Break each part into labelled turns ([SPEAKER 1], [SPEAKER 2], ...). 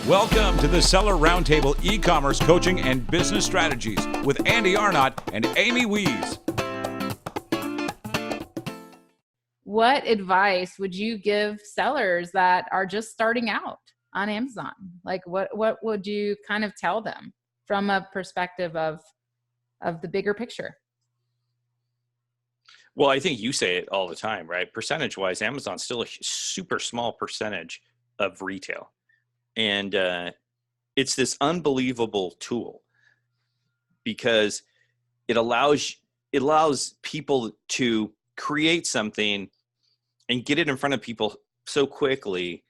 [SPEAKER 1] Welcome to the Seller Roundtable e-commerce coaching and business strategies with Andy Arnott and Amy Wees.
[SPEAKER 2] What advice would you give sellers that are just starting out on Amazon? Like what would you kind of tell them from a perspective of the bigger picture?
[SPEAKER 3] Well, I think you say it all the time, right? Percentage-wise, Amazon's still a super small percentage of retail. And it's this unbelievable tool because it allows people to create something and get it in front of people so quickly.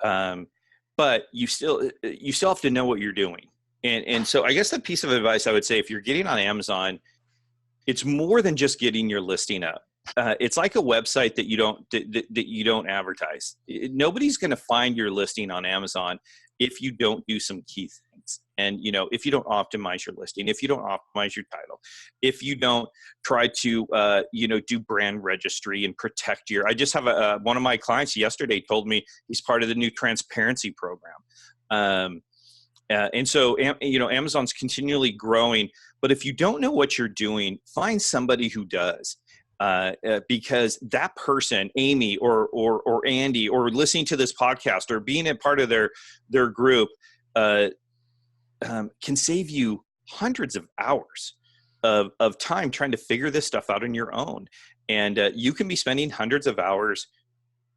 [SPEAKER 3] But you still have to know what you're doing. And so I guess the piece of advice I would say, if you're getting on Amazon, it's more than just getting your listing up. It's like a website that you don't advertise. Nobody's going to find your listing on Amazon if you don't do some key things. And if you don't optimize your listing, if you don't optimize your title, if you don't try to do brand registry and protect I just have one of my clients yesterday told me he's part of the new transparency program. And so, Amazon's continually growing, but if you don't know what you're doing, find somebody who does, because that person, Amy or Andy, or listening to this podcast or being a part of their group, can save you hundreds of hours of time trying to figure this stuff out on your own. And you can be spending hundreds of hours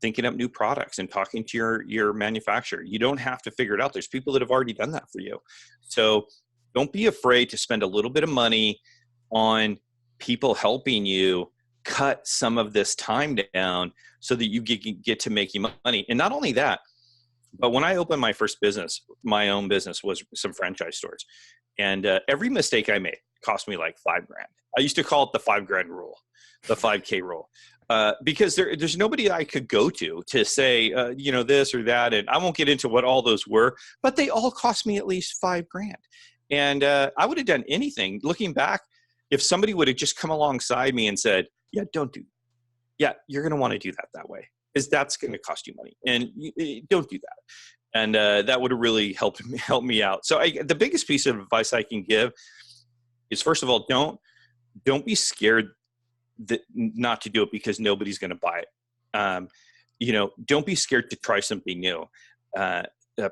[SPEAKER 3] thinking up new products and talking to your manufacturer. You don't have to figure it out. There's people that have already done that for you. So don't be afraid to spend a little bit of money on people helping you cut some of this time down so that you get to making money. And not only that, but when I opened my first business, my own business was some franchise stores. And every mistake I made cost me like $5,000. I used to call it the $5,000 rule, the 5K rule. Because there's nobody I could go to say, this or that. And I won't get into what all those were, but they all cost me at least $5,000. And I would have done anything. Looking back, if somebody would have just come alongside me and said, you're going to want to do that way, because that's going to cost you money, and don't do that. And that would have really helped me out. So the biggest piece of advice I can give is, first of all, don't be scared not to do it because nobody's going to buy it. Don't be scared to try something new.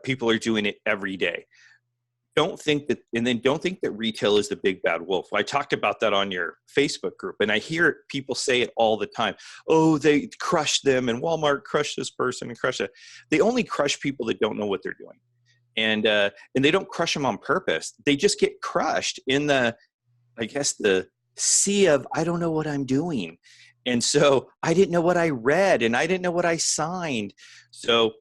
[SPEAKER 3] People are doing it every day. Don't think that retail is the big bad wolf. I talked about that on your Facebook group, and I hear people say it all the time. Oh, they crushed them, and Walmart crushed this person and crushed it. They only crush people that don't know what they're doing. And they don't crush them on purpose. They just get crushed in the sea of, I don't know what I'm doing. And so I didn't know what I read, and I didn't know what I signed. So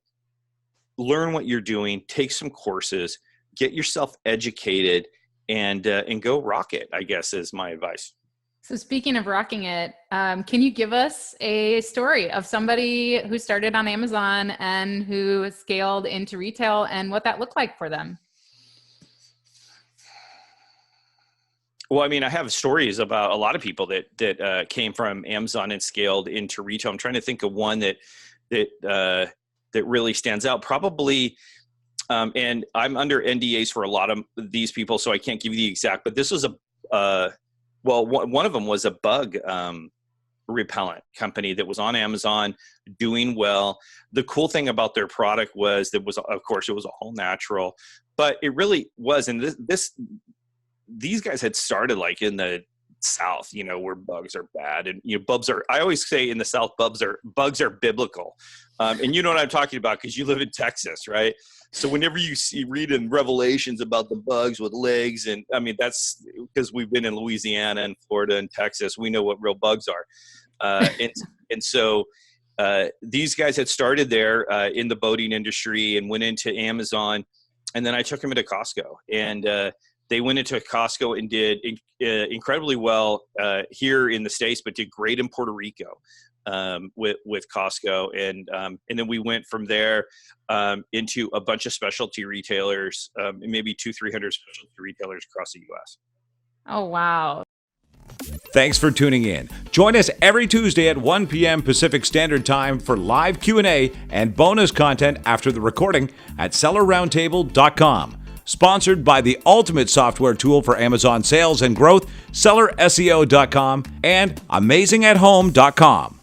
[SPEAKER 3] learn what you're doing, take some courses, get yourself educated, and go rock it, I guess, is my advice.
[SPEAKER 2] So speaking of rocking it, can you give us a story of somebody who started on Amazon and who scaled into retail and what that looked like for them?
[SPEAKER 3] Well, I mean, I have stories about a lot of people that came from Amazon and scaled into retail. I'm trying to think of one that really stands out. Probably, and I'm under NDAs for a lot of these people, so I can't give you the exact. But this was one of them was a bug repellent company that was on Amazon, doing well. The cool thing about their product was it was all natural, but it really was. And these guys had started like in the South, where bugs are bad, and I always say in the South, bugs are biblical, and you know what I'm talking about because you live in Texas, right? So whenever you read in Revelations about the bugs with legs, and I mean that's because we've been in Louisiana and Florida and Texas, we know what real bugs are, and so these guys had started there in the boating industry and went into Amazon, and then I took them into Costco, and they went into Costco and did incredibly well here in the States, but did great in Puerto Rico with Costco. And then we went from there into a bunch of specialty retailers, maybe 200-300 specialty retailers across the U.S.
[SPEAKER 2] Oh, wow.
[SPEAKER 1] Thanks for tuning in. Join us every Tuesday at 1 p.m. Pacific Standard Time for live Q&A and bonus content after the recording at SellerRoundtable.com. Sponsored by the ultimate software tool for Amazon sales and growth, SellerSEO.com and AmazingAtHome.com.